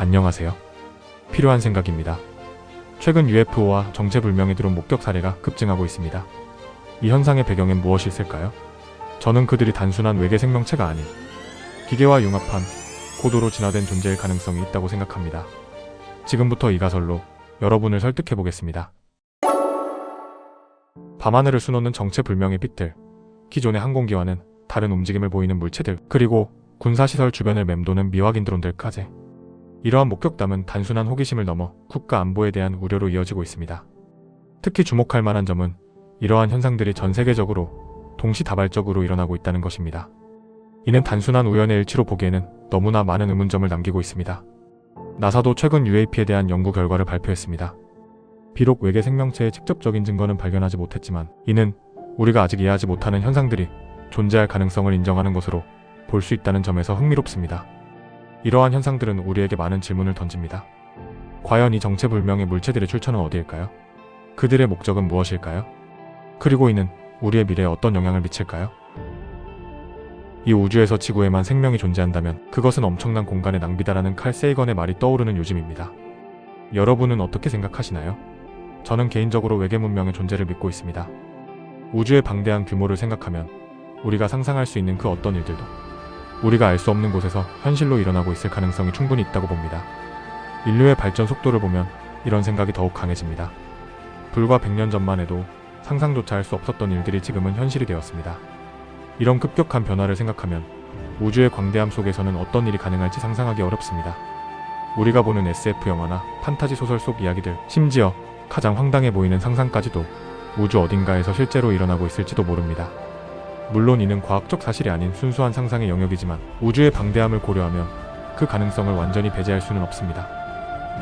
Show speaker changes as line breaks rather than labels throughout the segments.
안녕하세요. 필요한 생각입니다. 최근 UFO와 정체불명이 들어온 목격 사례가 급증하고 있습니다. 이 현상의 배경엔 무엇이 있을까요? 저는 그들이 단순한 외계 생명체가 아닌 기계와 융합한 고도로 진화된 존재일 가능성이 있다고 생각합니다. 지금부터 이 가설로 여러분을 설득해 보겠습니다. 밤하늘을 수놓는 정체불명의 빛들, 기존의 항공기와는 다른 움직임을 보이는 물체들, 그리고 군사시설 주변을 맴도는 미확인 드론들까지. 이러한 목격담은 단순한 호기심을 넘어 국가 안보에 대한 우려로 이어지고 있습니다. 특히 주목할 만한 점은 이러한 현상들이 전 세계적으로 동시다발적으로 일어나고 있다는 것입니다. 이는 단순한 우연의 일치로 보기에는 너무나 많은 의문점을 남기고 있습니다. 나사도 최근 UAP에 대한 연구 결과를 발표했습니다. 비록 외계 생명체의 직접적인 증거는 발견하지 못했지만 이는 우리가 아직 이해하지 못하는 현상들이 존재할 가능성을 인정하는 것으로 볼 수 있다는 점에서 흥미롭습니다. 이러한 현상들은 우리에게 많은 질문을 던집니다. 과연 이 정체불명의 물체들의 출처는 어디일까요? 그들의 목적은 무엇일까요? 그리고 이는 우리의 미래에 어떤 영향을 미칠까요? 이 우주에서 지구에만 생명이 존재한다면 그것은 엄청난 공간의 낭비다라는 칼 세이건의 말이 떠오르는 요즘입니다. 여러분은 어떻게 생각하시나요? 저는 개인적으로 외계 문명의 존재를 믿고 있습니다. 우주의 방대한 규모를 생각하면 우리가 상상할 수 있는 그 어떤 일들도 우리가 알 수 없는 곳에서 현실로 일어나고 있을 가능성이 충분히 있다고 봅니다. 인류의 발전 속도를 보면 이런 생각이 더욱 강해집니다. 불과 100년 전만 해도 상상조차 할 수 없었던 일들이 지금은 현실이 되었습니다. 이런 급격한 변화를 생각하면 우주의 광대함 속에서는 어떤 일이 가능할지 상상하기 어렵습니다. 우리가 보는 SF 영화나 판타지 소설 속 이야기들, 심지어 가장 황당해 보이는 상상까지도 우주 어딘가에서 실제로 일어나고 있을지도 모릅니다. 물론 이는 과학적 사실이 아닌 순수한 상상의 영역이지만 우주의 방대함을 고려하면 그 가능성을 완전히 배제할 수는 없습니다.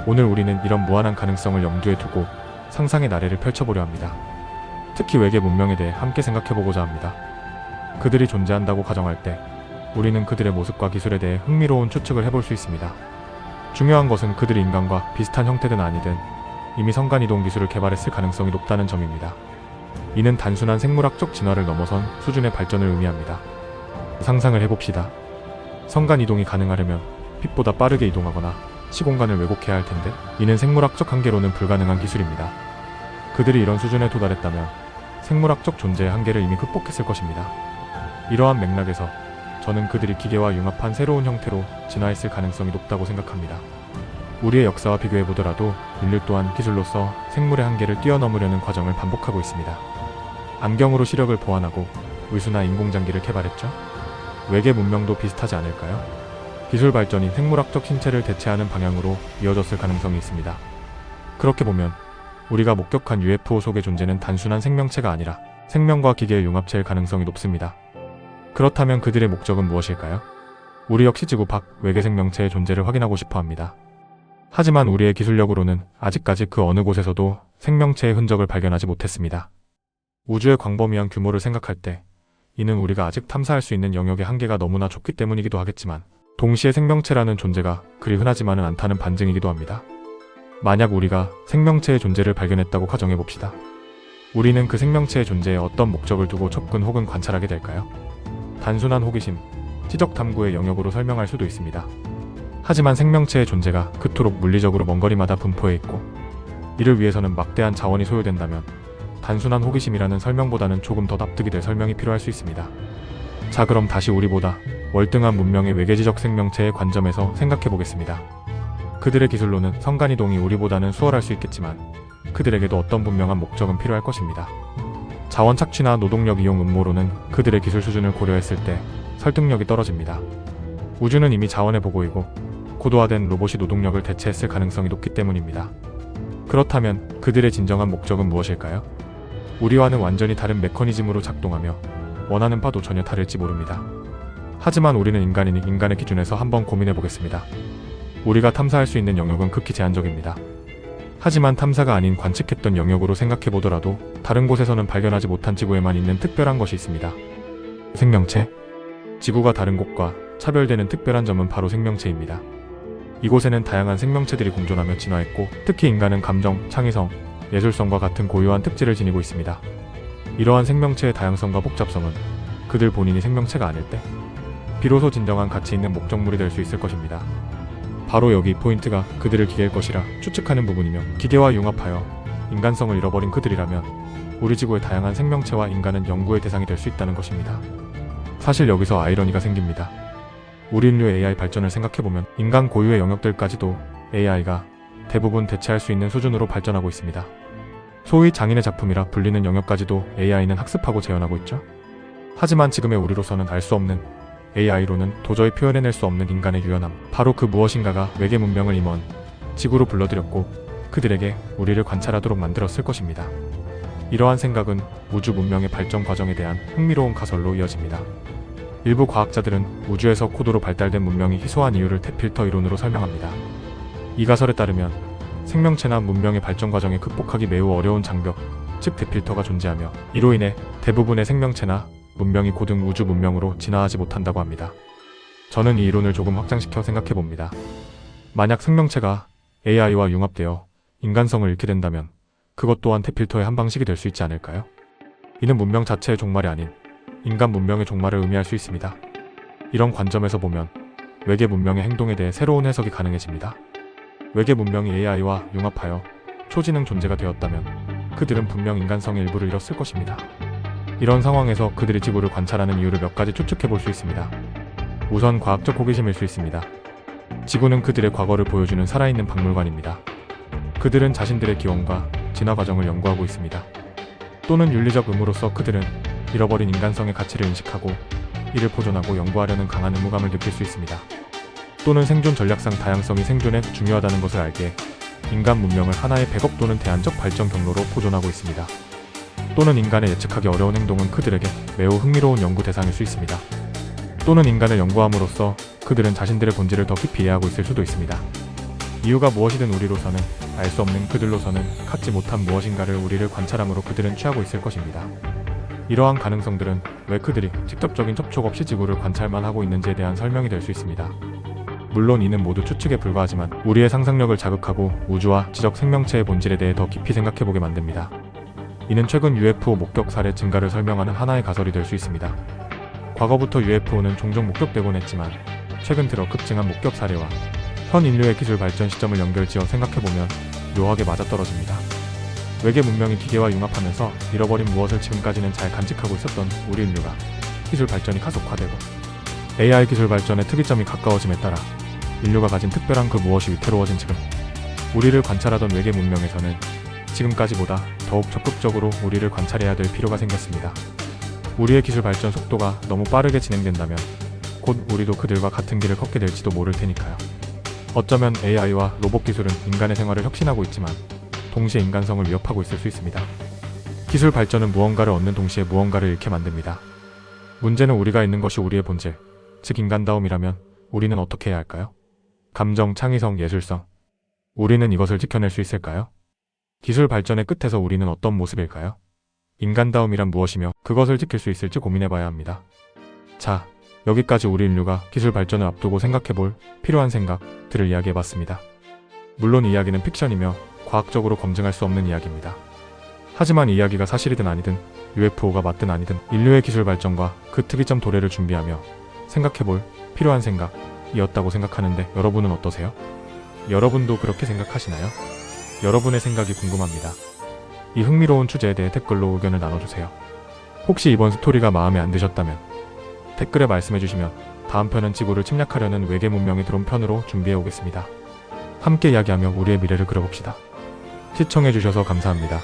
오늘 우리는 이런 무한한 가능성을 염두에 두고 상상의 나래를 펼쳐보려 합니다. 특히 외계 문명에 대해 함께 생각해보고자 합니다. 그들이 존재한다고 가정할 때 우리는 그들의 모습과 기술에 대해 흥미로운 추측을 해볼 수 있습니다. 중요한 것은 그들이 인간과 비슷한 형태든 아니든 이미 성간이동 기술을 개발했을 가능성이 높다는 점입니다. 이는 단순한 생물학적 진화를 넘어선 수준의 발전을 의미합니다. 상상을 해봅시다. 성간이동이 가능하려면 빛보다 빠르게 이동하거나 시공간을 왜곡해야 할 텐데 이는 생물학적 한계로는 불가능한 기술입니다. 그들이 이런 수준에 도달했다면 생물학적 존재의 한계를 이미 극복했을 것입니다. 이러한 맥락에서 저는 그들이 기계와 융합한 새로운 형태로 진화했을 가능성이 높다고 생각합니다. 우리의 역사와 비교해보더라도 인류 또한 기술로서 생물의 한계를 뛰어넘으려는 과정을 반복하고 있습니다. 안경으로 시력을 보완하고 의수나 인공장기를 개발했죠? 외계 문명도 비슷하지 않을까요? 기술 발전이 생물학적 신체를 대체하는 방향으로 이어졌을 가능성이 있습니다. 그렇게 보면 우리가 목격한 UFO 속의 존재는 단순한 생명체가 아니라 생명과 기계의 융합체일 가능성이 높습니다. 그렇다면 그들의 목적은 무엇일까요? 우리 역시 지구 밖 외계 생명체의 존재를 확인하고 싶어 합니다. 하지만 우리의 기술력으로는 아직까지 그 어느 곳에서도 생명체의 흔적을 발견하지 못했습니다. 우주의 광범위한 규모를 생각할 때 이는 우리가 아직 탐사할 수 있는 영역의 한계가 너무나 좁기 때문이기도 하겠지만 동시에 생명체라는 존재가 그리 흔하지만은 않다는 반증이기도 합니다. 만약 우리가 생명체의 존재를 발견했다고 가정해봅시다. 우리는 그 생명체의 존재에 어떤 목적을 두고 접근 혹은 관찰하게 될까요? 단순한 호기심, 지적 탐구의 영역으로 설명할 수도 있습니다. 하지만 생명체의 존재가 그토록 물리적으로 먼 거리마다 분포해 있고 이를 위해서는 막대한 자원이 소요된다면 단순한 호기심이라는 설명보다는 조금 더 납득이 될 설명이 필요할 수 있습니다. 자, 그럼 다시 우리보다 월등한 문명의 외계지적 생명체의 관점에서 생각해보겠습니다. 그들의 기술로는 성간이동이 우리보다는 수월할 수 있겠지만 그들에게도 어떤 분명한 목적은 필요할 것입니다. 자원 착취나 노동력 이용 음모로는 그들의 기술 수준을 고려했을 때 설득력이 떨어집니다. 우주는 이미 자원의 보고이고 고도화된 로봇이 노동력을 대체했을 가능성이 높기 때문입니다. 그렇다면 그들의 진정한 목적은 무엇일까요? 우리와는 완전히 다른 메커니즘으로 작동하며 원하는 바도 전혀 다를지 모릅니다. 하지만 우리는 인간이니 인간의 기준에서 한번 고민해보겠습니다. 우리가 탐사할 수 있는 영역은 극히 제한적입니다. 하지만 탐사가 아닌 관측했던 영역으로 생각해보더라도 다른 곳에서는 발견하지 못한 지구에만 있는 특별한 것이 있습니다. 생명체? 지구가 다른 곳과 차별되는 특별한 점은 바로 생명체입니다. 이곳에는 다양한 생명체들이 공존하며 진화했고 특히 인간은 감정, 창의성, 예술성과 같은 고유한 특질을 지니고 있습니다. 이러한 생명체의 다양성과 복잡성은 그들 본인이 생명체가 아닐 때 비로소 진정한 가치 있는 목적물이 될 수 있을 것입니다. 바로 여기 포인트가 그들을 기계일 것이라 추측하는 부분이며, 기계와 융합하여 인간성을 잃어버린 그들이라면 우리 지구의 다양한 생명체와 인간은 연구의 대상이 될 수 있다는 것입니다. 사실 여기서 아이러니가 생깁니다. 우리 인류의 AI 발전을 생각해보면 인간 고유의 영역들까지도 AI가 대부분 대체할 수 있는 수준으로 발전하고 있습니다. 소위 장인의 작품이라 불리는 영역까지도 AI는 학습하고 재현하고 있죠. 하지만 지금의 우리로서는 알 수 없는, AI로는 도저히 표현해낼 수 없는 인간의 유연함, 바로 그 무엇인가가 외계 문명을 임원 지구로 불러들였고 그들에게 우리를 관찰하도록 만들었을 것입니다. 이러한 생각은 우주 문명의 발전 과정에 대한 흥미로운 가설로 이어집니다. 일부 과학자들은 우주에서 고도로 발달된 문명이 희소한 이유를 탭필터 이론으로 설명합니다. 이 가설에 따르면 생명체나 문명의 발전 과정에 극복하기 매우 어려운 장벽, 즉 탭필터가 존재하며 이로 인해 대부분의 생명체나 문명이 고등 우주 문명으로 진화하지 못한다고 합니다. 저는 이 이론을 조금 확장시켜 생각해봅니다. 만약 생명체가 AI와 융합되어 인간성을 잃게 된다면 그것 또한 탭필터의 한 방식이 될 수 있지 않을까요? 이는 문명 자체의 종말이 아닌 인간 문명의 종말을 의미할 수 있습니다. 이런 관점에서 보면 외계 문명의 행동에 대해 새로운 해석이 가능해집니다. 외계 문명이 AI와 융합하여 초지능 존재가 되었다면 그들은 분명 인간성의 일부를 잃었을 것입니다. 이런 상황에서 그들이 지구를 관찰하는 이유를 몇 가지 추측해 볼 수 있습니다. 우선 과학적 호기심일 수 있습니다. 지구는 그들의 과거를 보여주는 살아있는 박물관입니다. 그들은 자신들의 기원과 진화 과정을 연구하고 있습니다. 또는 윤리적 의무로서 그들은 잃어버린 인간성의 가치를 인식하고 이를 보존하고 연구하려는 강한 의무감을 느낄 수 있습니다. 또는 생존 전략상 다양성이 생존에 중요하다는 것을 알기에 인간 문명을 하나의 백업 또는 대안적 발전 경로로 보존하고 있습니다. 또는 인간의 예측하기 어려운 행동은 그들에게 매우 흥미로운 연구 대상일 수 있습니다. 또는 인간을 연구함으로써 그들은 자신들의 본질을 더 깊이 이해하고 있을 수도 있습니다. 이유가 무엇이든 우리로서는 알 수 없는 그들로서는 갖지 못한 무엇인가를 우리를 관찰함으로 그들은 취하고 있을 것입니다. 이러한 가능성들은 왜 그들이 직접적인 접촉 없이 지구를 관찰만 하고 있는지에 대한 설명이 될 수 있습니다. 물론 이는 모두 추측에 불과하지만 우리의 상상력을 자극하고 우주와 지적 생명체의 본질에 대해 더 깊이 생각해보게 만듭니다. 이는 최근 UFO 목격 사례 증가를 설명하는 하나의 가설이 될 수 있습니다. 과거부터 UFO는 종종 목격되곤 했지만 최근 들어 급증한 목격 사례와 현 인류의 기술 발전 시점을 연결지어 생각해보면 묘하게 맞아떨어집니다. 외계 문명이 기계와 융합하면서 잃어버린 무엇을 지금까지는 잘 간직하고 있었던 우리 인류가 기술 발전이 가속화되고 AI 기술 발전의 특이점이 가까워짐에 따라 인류가 가진 특별한 그 무엇이 위태로워진 지금 우리를 관찰하던 외계 문명에서는 지금까지보다 더욱 적극적으로 우리를 관찰해야 될 필요가 생겼습니다. 우리의 기술 발전 속도가 너무 빠르게 진행된다면 곧 우리도 그들과 같은 길을 걷게 될지도 모를 테니까요. 어쩌면 AI와 로봇 기술은 인간의 생활을 혁신하고 있지만 동시에 인간성을 위협하고 있을 수 있습니다. 기술 발전은 무언가를 얻는 동시에 무언가를 잃게 만듭니다. 문제는 우리가 있는 것이 우리의 본질, 즉 인간다움이라면 우리는 어떻게 해야 할까요? 감정, 창의성, 예술성. 우리는 이것을 지켜낼 수 있을까요? 기술 발전의 끝에서 우리는 어떤 모습일까요? 인간다움이란 무엇이며 그것을 지킬 수 있을지 고민해봐야 합니다. 자, 여기까지 우리 인류가 기술 발전을 앞두고 생각해볼 필요한 생각들을 이야기해봤습니다. 물론 이 이야기는 픽션이며 과학적으로 검증할 수 없는 이야기입니다. 하지만 이 이야기가 사실이든 아니든 UFO가 맞든 아니든 인류의 기술 발전과 그 특이점 도래를 준비하며 생각해볼 필요한 생각이었다고 생각하는데 여러분은 어떠세요? 여러분도 그렇게 생각하시나요? 여러분의 생각이 궁금합니다. 이 흥미로운 주제에 대해 댓글로 의견을 나눠주세요. 혹시 이번 스토리가 마음에 안 드셨다면 댓글에 말씀해주시면 다음 편은 지구를 침략하려는 외계 문명이 들어온 편으로 준비해오겠습니다. 함께 이야기하며 우리의 미래를 그려봅시다. 시청해주셔서 감사합니다.